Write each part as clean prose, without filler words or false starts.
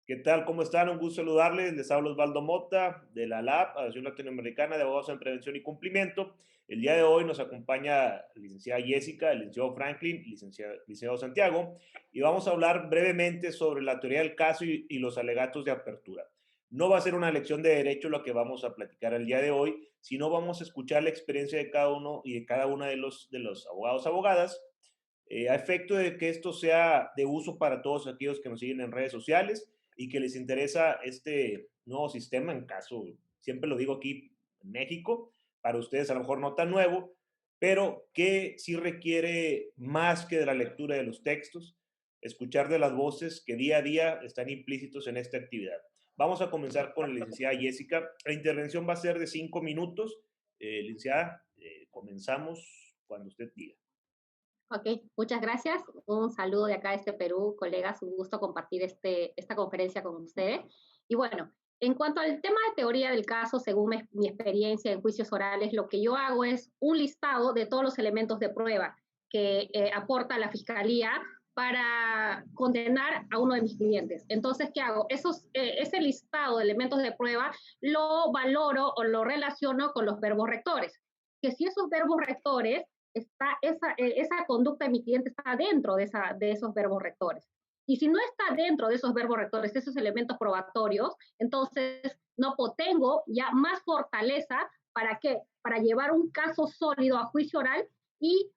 ¿Qué tal? ¿Cómo están? Un gusto saludarles. Les habla Osvaldo Mota de la ALAP, Asociación Latinoamericana de Abogados en Prevención y Cumplimiento. El día de hoy nos acompaña la licenciada Jessica, el licenciado Franklin, licenciado Santiago, y vamos a hablar brevemente sobre la teoría del caso y los alegatos de apertura. No va a ser una lección de derecho lo que vamos a platicar el día de hoy, sino vamos a escuchar la experiencia de cada uno y de cada una de los abogados, abogadas, a efecto de que esto sea de uso para todos aquellos que nos siguen en redes sociales y que les interesa este nuevo sistema, en caso, siempre lo digo aquí en México, para ustedes a lo mejor no tan nuevo, pero que sí requiere más que de la lectura de los textos, escuchar de las voces que día a día están implícitos en esta actividad. Vamos a comenzar con la licenciada Jessica. La intervención va a ser de 5 minutos. Licenciada, comenzamos cuando usted diga. Ok, muchas gracias. Un saludo de acá desde Perú, colegas. Un gusto compartir esta conferencia con ustedes. Y bueno, en cuanto al tema de teoría del caso, según mi experiencia en juicios orales, lo que yo hago es un listado de todos los elementos de prueba que aporta la fiscalía para condenar a uno de mis clientes. Entonces, ¿qué hago? Ese listado de elementos de prueba lo valoro o lo relaciono con los verbos rectores. Que si esos verbos rectores esa conducta de mi cliente está dentro de esos verbos rectores. Y si no está dentro de esos verbos rectores, esos elementos probatorios, entonces no tengo ya más fortaleza para qué? Para llevar un caso sólido a juicio oral y,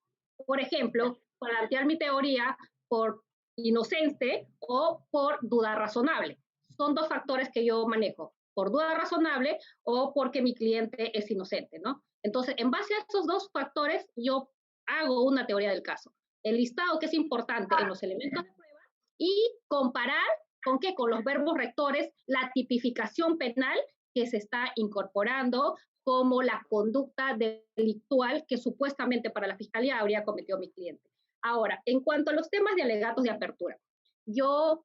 por ejemplo, plantear mi teoría por inocente o por duda razonable. Son dos factores que yo manejo, por duda razonable o porque mi cliente es inocente, ¿no? Entonces, en base a esos dos factores, yo hago una teoría del caso. El listado que es importante en los elementos de prueba y comparar con qué, con los verbos rectores, la tipificación penal que se está incorporando como la conducta delictual que supuestamente para la fiscalía habría cometido mi cliente. Ahora, en cuanto a los temas de alegatos de apertura, yo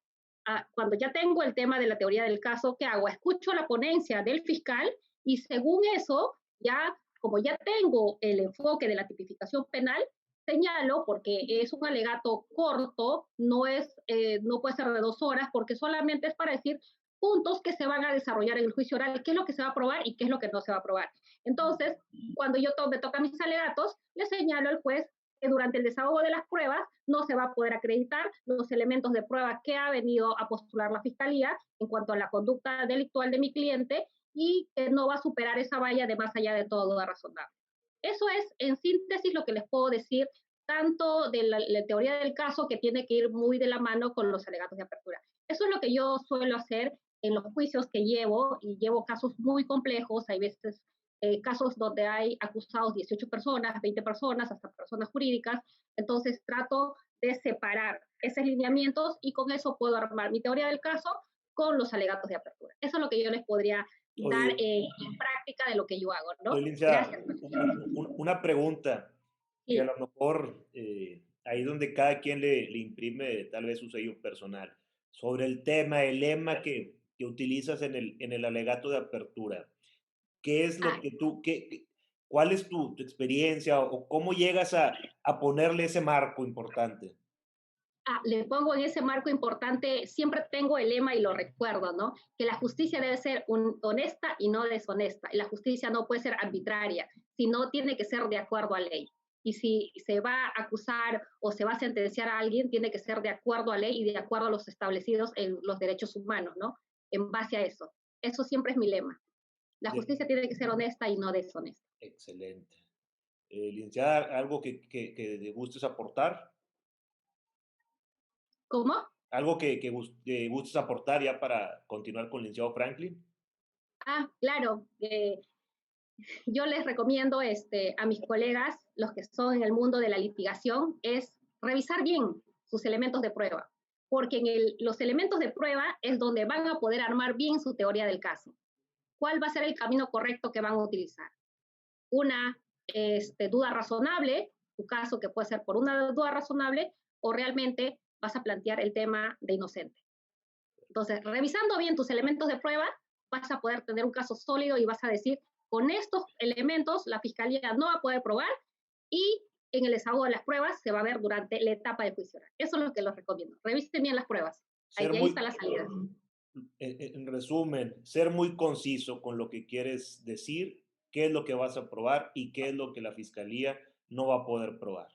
cuando ya tengo el tema de la teoría del caso, ¿qué hago? Escucho la ponencia del fiscal y según eso, ya como ya tengo el enfoque de la tipificación penal, señalo, porque es un alegato corto, no puede ser de 2 horas, porque solamente es para decir puntos que se van a desarrollar en el juicio oral, qué es lo que se va a probar y qué es lo que no se va a probar. Entonces, cuando me toca mis alegatos, le señalo al juez que durante el desahogo de las pruebas no se va a poder acreditar los elementos de prueba que ha venido a postular la fiscalía en cuanto a la conducta delictual de mi cliente y que no va a superar esa valla de más allá de todo duda razonable. Eso es, en síntesis, lo que les puedo decir, tanto de la teoría del caso, que tiene que ir muy de la mano con los alegatos de apertura. Eso es lo que yo suelo hacer en los juicios que llevo, y llevo casos muy complejos, hay veces casos donde hay acusados 18 personas, 20 personas, hasta personas jurídicas, entonces trato de separar esos lineamientos y con eso puedo armar mi teoría del caso con los alegatos de apertura. Eso es lo que yo les podría dar Oye, en práctica de lo que yo hago, ¿no? oye, licenciada, Gracias. una pregunta que a Sí. lo mejor ahí donde cada quien le imprime tal vez su sello personal. Sobre el tema, el lema que utilizas en el alegato de apertura. ¿Qué es lo Ah, que cuál es tu experiencia o cómo llegas a ponerle ese marco importante? le pongo en ese marco importante, siempre tengo el lema y lo recuerdo, ¿no? Que la justicia debe ser honesta y no deshonesta. Y la justicia no puede ser arbitraria, sino tiene que ser de acuerdo a ley. Y si se va a acusar o se va a sentenciar a alguien, tiene que ser de acuerdo a ley y de acuerdo a los establecidos en los derechos humanos, ¿no? En base a eso. Eso siempre es mi lema. La De- justicia tiene que ser honesta y no deshonesta. Excelente. Licenciada, ¿algo que le gustes aportar? ¿Cómo? ¿Algo que gustes aportar ya para continuar con el licenciado Franklin? Claro. Yo les recomiendo a mis colegas, los que son en el mundo de la litigación, es revisar bien sus elementos de prueba, porque los elementos de prueba es donde van a poder armar bien su teoría del caso. ¿Cuál va a ser el camino correcto que van a utilizar? Una duda razonable, tu caso que puede ser por una duda razonable, o realmente vas a plantear el tema de inocente. Entonces, revisando bien tus elementos de prueba, vas a poder tener un caso sólido y vas a decir, con estos elementos la fiscalía no va a poder probar y en el desahogo de las pruebas se va a ver durante la etapa de juicio oral. Eso es lo que les recomiendo. Revisen bien las pruebas. Ser Ahí muy, está la salida. En resumen, ser muy conciso con lo que quieres decir, qué es lo que vas a probar y qué es lo que la fiscalía no va a poder probar.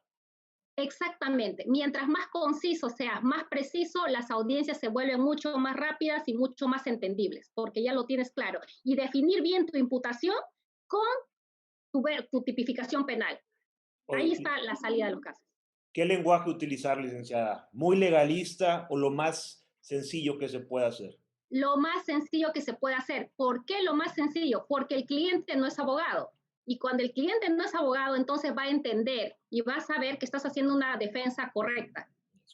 Exactamente. Mientras más conciso seas, más preciso, las audiencias se vuelven mucho más rápidas y mucho más entendibles, porque ya lo tienes claro. Y definir bien tu imputación con tu tipificación penal. Ahí Oye, está la salida de los casos. ¿qué lenguaje utilizar, licenciada? ¿Muy legalista o lo más sencillo que se pueda hacer? Lo más sencillo que se puede hacer. ¿Por qué lo más sencillo? Porque el cliente no es abogado. Y cuando el cliente no es abogado, entonces va a entender y va a saber que estás haciendo una defensa correcta,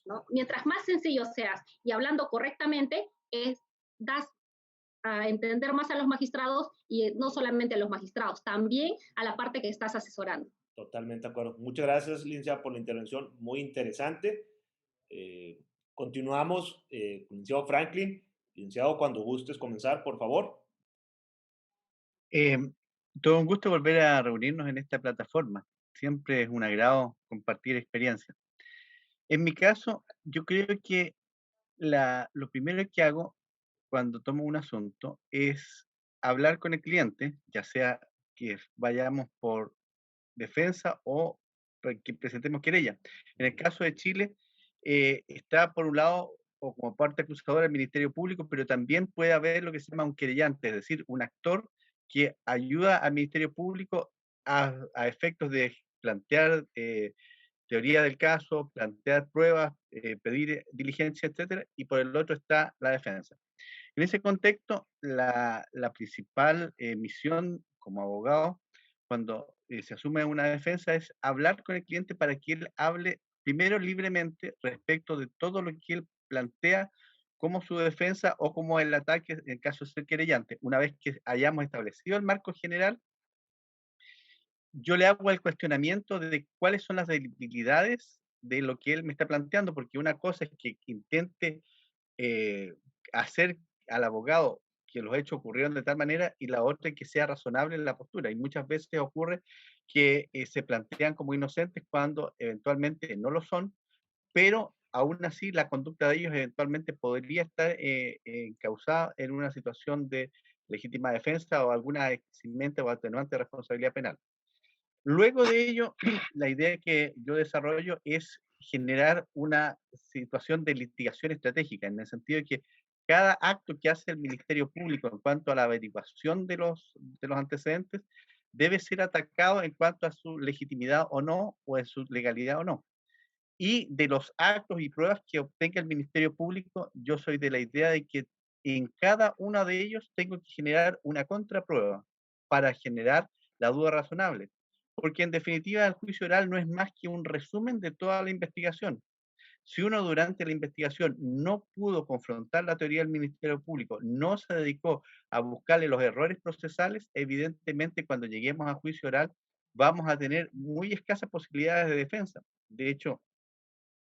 ¿no? Mientras más sencillo seas y hablando correctamente, das a entender más a los magistrados y no solamente a los magistrados, también a la parte que estás asesorando. Totalmente de acuerdo. Muchas gracias, licenciada, por la intervención muy interesante. Eh, continuamos con el licenciado Franklin. Licenciado, cuando gustes comenzar, por favor. Eh, Todo un gusto volver a reunirnos en esta plataforma. Siempre es un agrado compartir experiencias. En mi caso, yo creo que lo primero que hago cuando tomo un asunto es hablar con el cliente, ya sea que vayamos por defensa o que presentemos querella. En el caso de Chile, está por un lado o como parte acusadora el Ministerio Público, pero también puede haber lo que se llama un querellante, es decir, un actor que ayuda al Ministerio Público a efectos de plantear teoría del caso, plantear pruebas, pedir diligencia, etcétera, y por el otro está la defensa. En ese contexto, la principal misión como abogado, cuando se asume una defensa, es hablar con el cliente para que él hable primero libremente respecto de todo lo que él plantea como su defensa o como el ataque en caso de ser querellante. Una vez que hayamos establecido el marco general, yo le hago el cuestionamiento de cuáles son las debilidades de lo que él me está planteando, porque una cosa es que intente eh, hacer al abogado que los hechos ocurrieron de tal manera y la otra es que sea razonable en la postura. Y muchas veces ocurre que se plantean como inocentes cuando eventualmente no lo son, pero aún así la conducta de ellos eventualmente podría estar encausada en una situación de legítima defensa o alguna eximente o atenuante de responsabilidad penal. Luego de ello, la idea que yo desarrollo es generar una situación de litigación estratégica, en el sentido de que cada acto que hace el Ministerio Público en cuanto a la averiguación de los antecedentes debe ser atacado en cuanto a su legitimidad o no, o en su legalidad o no. Y de los actos y pruebas que obtenga el Ministerio Público, yo soy de la idea de que en cada uno de ellos tengo que generar una contraprueba para generar la duda razonable. Porque en definitiva el juicio oral no es más que un resumen de toda la investigación. Si uno durante la investigación no pudo confrontar la teoría del Ministerio Público, no se dedicó a buscarle los errores procesales, evidentemente cuando lleguemos a juicio oral vamos a tener muy escasas posibilidades de defensa. De hecho,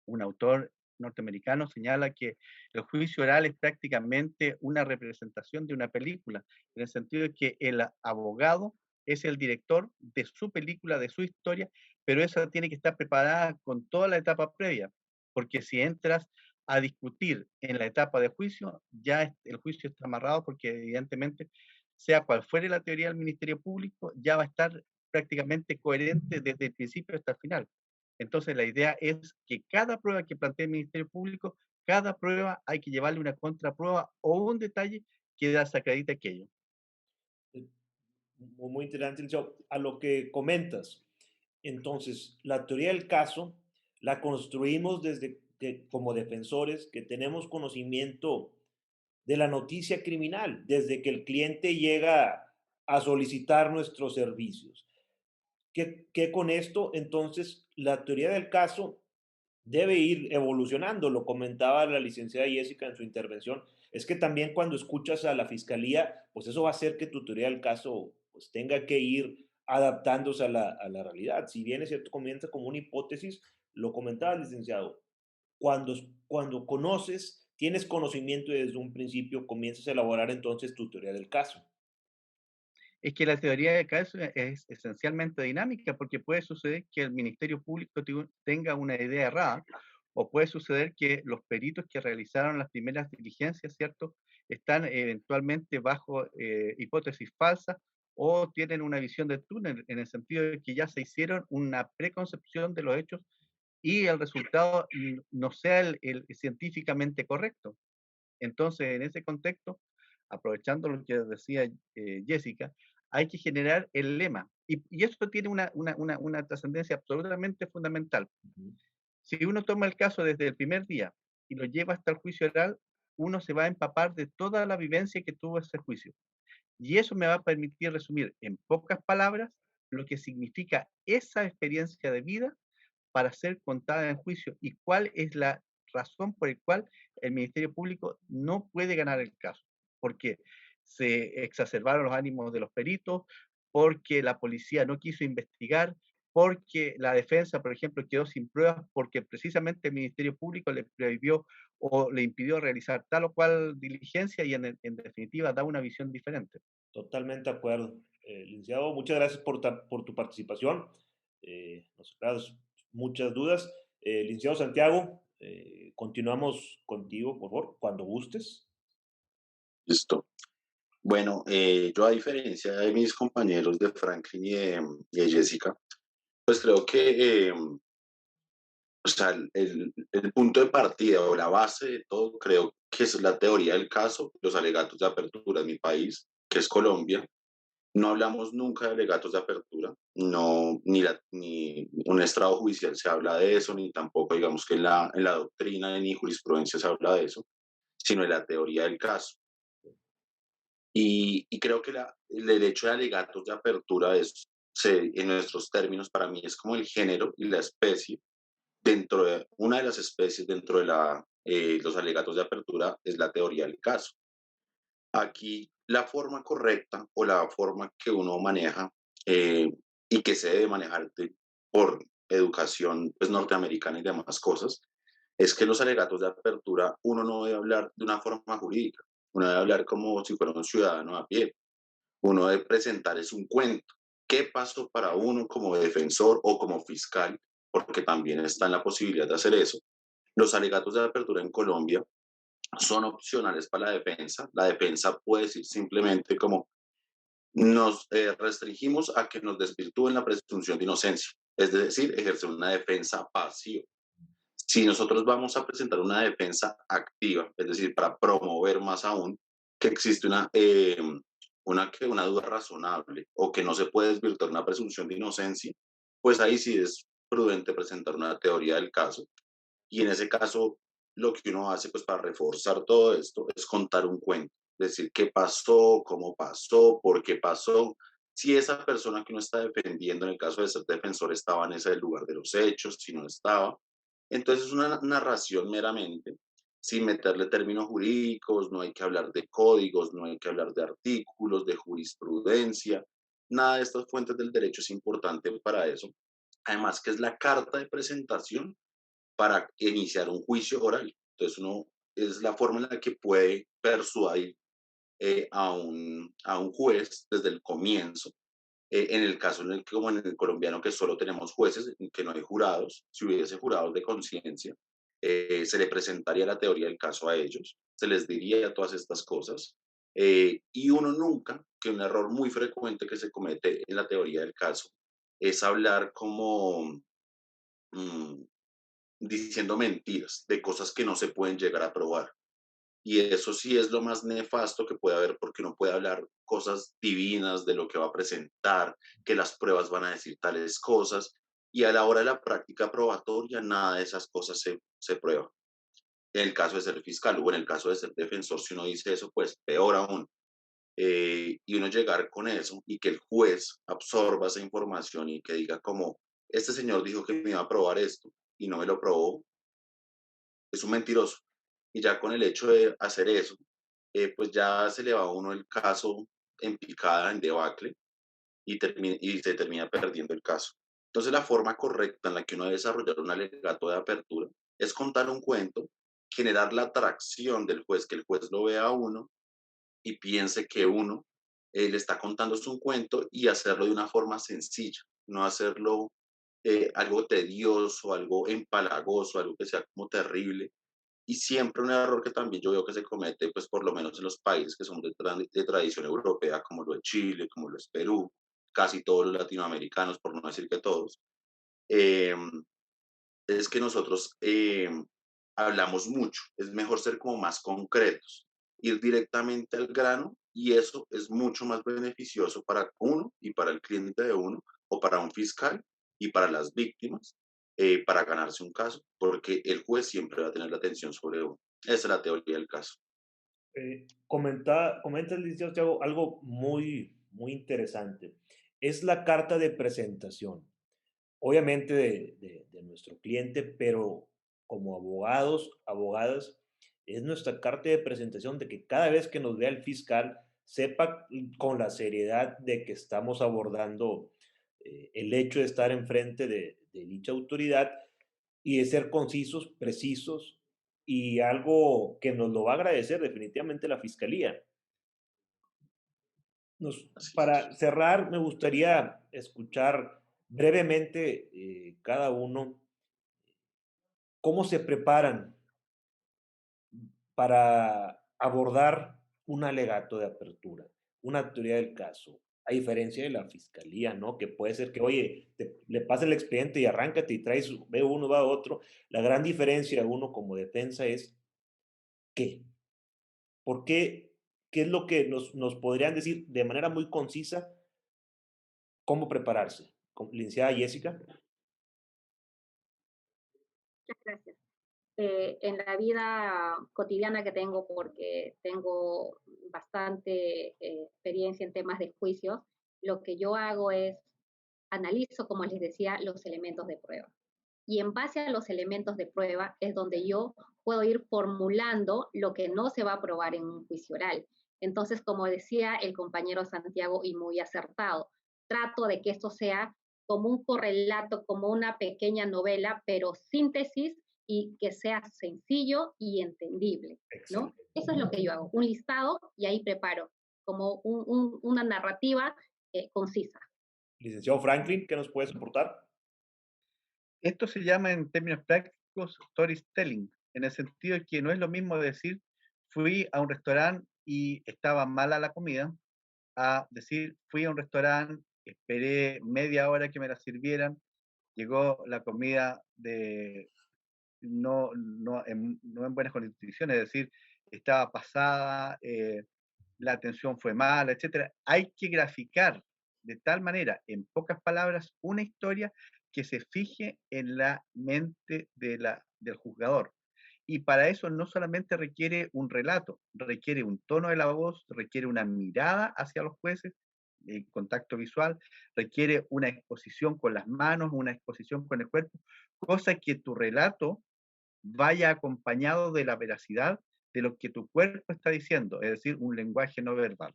un autor norteamericano señala que el juicio oral es prácticamente una representación de una película, en el sentido de que el abogado es el director de su película, de su historia, pero esa tiene que estar preparada con toda la etapa previa, porque si entras a discutir en la etapa de juicio, ya el juicio está amarrado porque evidentemente, sea cual fuere la teoría del Ministerio Público, ya va a estar prácticamente coherente desde el principio hasta el final. Entonces, la idea es que cada prueba que plantee el Ministerio Público, cada prueba hay que llevarle una contraprueba o un detalle que desacredite aquello. Muy interesante, licenciado. A lo que comentas, entonces, la teoría del caso la construimos desde que, como defensores, que tenemos conocimiento de la noticia criminal, desde que el cliente llega a solicitar nuestros servicios. Que con esto, entonces, la teoría del caso debe ir evolucionando, lo comentaba la licenciada Jessica en su intervención, es que también cuando escuchas a la fiscalía, pues eso va a hacer que tu teoría del caso pues tenga que ir adaptándose a la realidad. Si bien es cierto, comienza como una hipótesis, lo comentaba el licenciado, cuando, cuando conoces, tienes conocimiento y desde un principio comienzas a elaborar entonces tu teoría del caso. Es que la teoría de caso es esencialmente dinámica porque puede suceder que el Ministerio Público tenga una idea errada O puede suceder que los peritos que realizaron las primeras diligencias, ¿cierto?, están eventualmente bajo hipótesis falsas o tienen una visión de túnel, en el sentido de que ya se hicieron una preconcepción de los hechos y el resultado no sea el científicamente correcto. Entonces, en ese contexto, aprovechando lo que decía Jessica, hay que generar el lema. Y esto tiene una trascendencia absolutamente fundamental. Ujú. Si uno toma el caso desde el primer día y lo lleva hasta el juicio oral, uno se va a empapar de toda la vivencia que tuvo ese juicio. Y eso me va a permitir resumir en pocas palabras lo que significa esa experiencia de vida para ser contada en juicio y cuál es la razón por la cual el Ministerio Público no puede ganar el caso. Porque se exacerbaron los ánimos de los peritos, porque la policía no quiso investigar, porque la defensa, por ejemplo, quedó sin pruebas, porque precisamente el Ministerio Público le prohibió o le impidió realizar tal o cual diligencia y en definitiva da una visión diferente. Totalmente de acuerdo. Licenciado, muchas gracias por tu participación. Nos aclaras muchas dudas. Licenciado Santiago, continuamos contigo, por favor, cuando gustes. Listo. Bueno, yo a diferencia de mis compañeros de Franklin y de Jessica, pues creo que o sea, el punto de partida o la base de todo creo que es la teoría del caso, los alegatos de apertura en mi país, que es Colombia. No hablamos nunca de alegatos de apertura, no, ni un estrado judicial se habla de eso, ni tampoco digamos que en la doctrina ni jurisprudencia se habla de eso, sino de la teoría del caso. Y creo que el hecho de alegatos de apertura en nuestros términos para mí es como el género y la especie dentro de una de las especies dentro de los alegatos de apertura es la teoría del caso. Aquí la forma correcta o la forma que uno maneja eh, y que se debe manejar por educación pues, norteamericana y demás cosas, es que los alegatos de apertura uno no debe hablar de una forma jurídica, uno debe hablar como si fuera un ciudadano a pie, uno debe presentar es un cuento. ¿Qué pasó para uno como defensor o como fiscal? Porque también está en la posibilidad de hacer eso. Los alegatos de apertura en Colombia son opcionales para la defensa. La defensa puede decir simplemente como nos restringimos a que nos desvirtúen la presunción de inocencia, es decir, ejercer una defensa pasiva. Si nosotros vamos a presentar una defensa activa, es decir, para promover más aún que existe una duda razonable o que no se puede desvirtuar una presunción de inocencia, pues ahí sí es prudente presentar una teoría del caso. Y en ese caso, lo que uno hace pues para reforzar todo esto es contar un cuento, decir qué pasó, cómo pasó, por qué pasó, si esa persona que uno está defendiendo, en el caso de ser defensor, estaba en ese lugar de los hechos, si no estaba. Entonces es una narración meramente, sin meterle términos jurídicos, no hay que hablar de códigos, no hay que hablar de artículos, de jurisprudencia, nada de estas fuentes del derecho es importante para eso. Además que es la carta de presentación para iniciar un juicio oral. Entonces uno es la forma en la que puede persuadir a un juez desde el comienzo. En el caso en el que, como en el colombiano, que solo tenemos jueces, que no hay jurados, si hubiese jurados de conciencia, se le presentaría la teoría del caso a ellos, se les diría todas estas cosas, y uno nunca, que un error muy frecuente que se comete en la teoría del caso, es hablar como mm, diciendo mentiras de cosas que no se pueden llegar a probar. Y eso sí es lo más nefasto que puede haber porque uno puede hablar cosas divinas de lo que va a presentar, que las pruebas van a decir tales cosas, y a la hora de la práctica probatoria nada de esas cosas se prueba. En el caso de ser fiscal o en el caso de ser defensor, si uno dice eso, pues peor aún. Y uno llegar con eso y que el juez absorba esa información y que diga como, este señor dijo que me iba a probar esto y no me lo probó, es un mentiroso. Y ya con el hecho de hacer eso, pues ya se le va a uno el caso en picada, en debacle, y se termina perdiendo el caso. Entonces, la forma correcta en la que uno debe desarrollar un alegato de apertura es contar un cuento, generar la atracción del juez, que el juez lo vea a uno y piense que uno le está contando un cuento y hacerlo de una forma sencilla, no hacerlo algo tedioso, algo empalagoso, algo que sea como terrible. Y siempre un error que también yo veo que se comete, pues por lo menos en los países que son de tradición europea, como lo es Chile, como lo es Perú, casi todos los latinoamericanos, por no decir que todos, eh, es que nosotros hablamos mucho. Es mejor ser como más concretos, ir directamente al grano, y eso es mucho más beneficioso para uno y para el cliente de uno, o para un fiscal y para las víctimas, para ganarse un caso, porque el juez siempre va a tener la atención sobre uno. Esa es la teoría del caso. Comenta el licenciado Thiago algo muy interesante. Es la carta de presentación, obviamente de nuestro cliente, pero como abogados, abogadas, es nuestra carta de presentación de que cada vez que nos vea el fiscal sepa con la seriedad de que estamos abordando el hecho de estar enfrente de dicha autoridad y de ser concisos, precisos y algo que nos lo va a agradecer definitivamente la fiscalía. Así es. Para cerrar, me gustaría escuchar brevemente cada uno cómo se preparan para abordar un alegato de apertura, una teoría del caso, a diferencia de la fiscalía, ¿no? Que puede ser que, oye, le pase el expediente y arráncate y traes, ve uno, va otro. La gran diferencia de uno como defensa es qué, por qué, qué es lo que nos podrían decir de manera muy concisa cómo prepararse. Licenciada Jessica. Muchas gracias. En la vida cotidiana que tengo, porque tengo bastante experiencia en temas de juicios, lo que yo hago es analizo, como les decía, los elementos de prueba. Y en base a los elementos de prueba es donde yo puedo ir formulando lo que no se va a probar en un juicio oral. Entonces, como decía el compañero Santiago, y muy acertado, trato de que esto sea como un correlato, como una pequeña novela, pero síntesis y que sea sencillo y entendible, ¿no? Excelente. Eso es lo que yo hago, un listado y ahí preparo como una narrativa concisa. Licenciado Franklin, ¿qué nos puedes aportar? Esto se llama en términos prácticos storytelling, en el sentido de que no es lo mismo decir fui a un restaurante y estaba mala la comida, a decir fui a un restaurante, esperé media hora que me la sirvieran, llegó la comida de no en buenas condiciones, es decir, estaba pasada, la atención fue mala, etcétera. Hay que graficar de tal manera, en pocas palabras, una historia que se fije en la mente del juzgador. Y para eso no solamente requiere un relato, requiere un tono de la voz, requiere una mirada hacia los jueces, contacto visual, requiere una exposición con las manos, una exposición con el cuerpo, cosa que tu relato vaya acompañado de la veracidad de lo que tu cuerpo está diciendo, es decir, un lenguaje no verbal.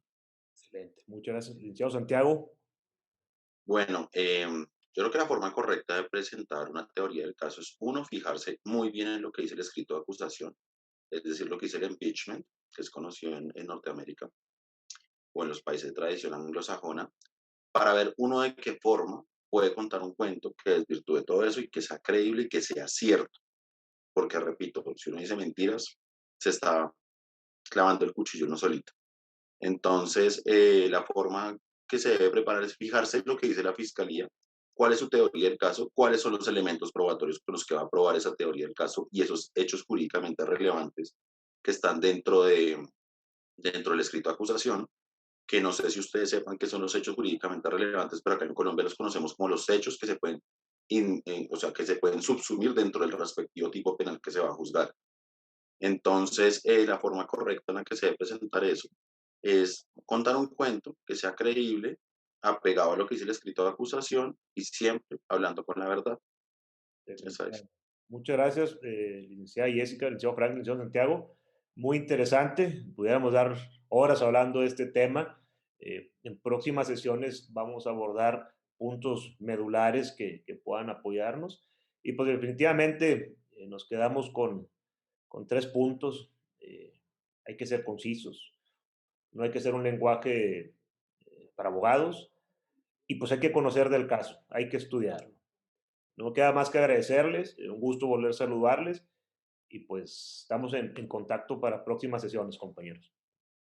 Excelente. Muchas gracias, licenciado Santiago. Bueno, yo creo que la forma correcta de presentar una teoría del caso es, uno, fijarse muy bien en lo que dice el escrito de acusación, es decir, lo que dice el impeachment, que es conocido en Norteamérica o en los países de tradición anglosajona, para ver uno de qué forma puede contar un cuento que desvirtúe todo eso y que sea creíble y que sea cierto. Porque, repito, si uno dice mentiras, se está clavando el cuchillo uno solito. Entonces, la forma que se debe preparar es fijarse en lo que dice la fiscalía, cuál es su teoría del caso, cuáles son los elementos probatorios con los que va a probar esa teoría del caso y esos hechos jurídicamente relevantes que están dentro del escrito de acusación, que no sé si ustedes sepan qué son los hechos jurídicamente relevantes, pero acá en Colombia los conocemos como los hechos que se pueden, o sea, que se pueden subsumir dentro del respectivo tipo penal que se va a juzgar. Entonces, la forma correcta en la que se debe presentar eso es contar un cuento que sea creíble, apegado a lo que dice el escrito de acusación y siempre hablando con la verdad. Esa es. Definitivamente. Muchas gracias, licenciada Jessica, licenciado Franklin, licenciado Santiago. Muy interesante. Pudiéramos dar horas hablando de este tema. En próximas sesiones vamos a abordar puntos medulares que puedan apoyarnos. Y pues definitivamente nos quedamos con 3 puntos. Hay que ser concisos. No hay que ser un lenguaje para abogados. Y pues hay que conocer del caso. Hay que estudiarlo. No me queda más que agradecerles, un gusto volver a saludarles y pues estamos en contacto para próximas sesiones, compañeros.